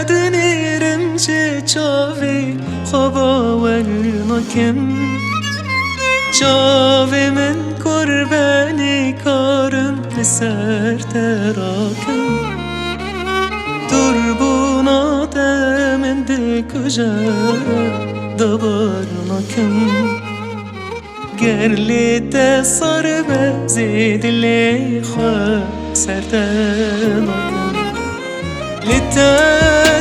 دنیرم چه چاوی خوابا ورناکم چاوی من قربانی کارم لسر تراکم دربونا من ده کجا دبارناکم گرلی تصار به زیدلی خواه سرتناکم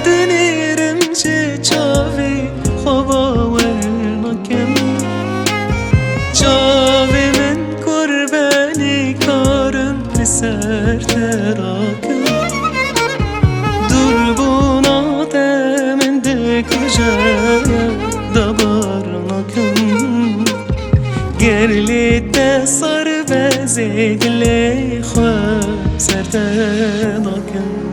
دنیرم چه چاوی خوابا ورناکم چاوی من قربانی کارم لسر تراکم دربونا من ده کجا دبارناکم گرلی تصار به زیدلی خواه سرتناکم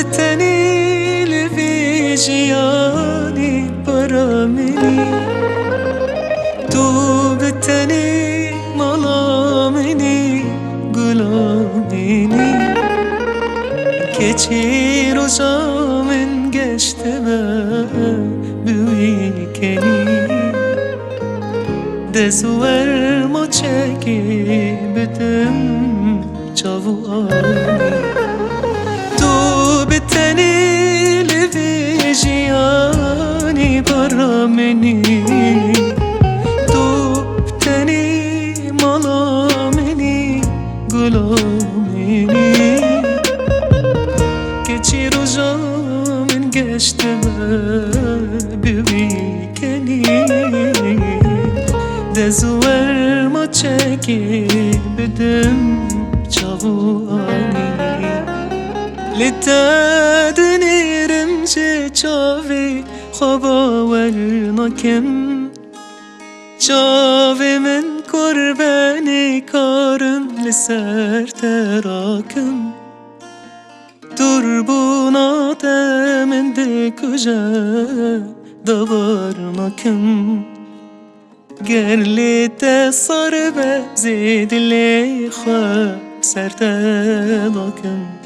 بتنی لوی جیانی برا منی تو بتنی مالا منی گلا منی که چی روزا من گشته بوی کنی دزور ما چکی بدم چاو آنی بتنی لوی جیانی برا منی تو بتنی مالا منی گلا منی که چی روزا من گشته بوی کنی دزور ما چکی بدم چاوانی دنیرم چه چاوی خوابا ورناکم چاوی من قربانی کارم لسر تراکم دربونا من ده کجا دبارناکم گرلی تصار به زیدلی خواه سرتناکم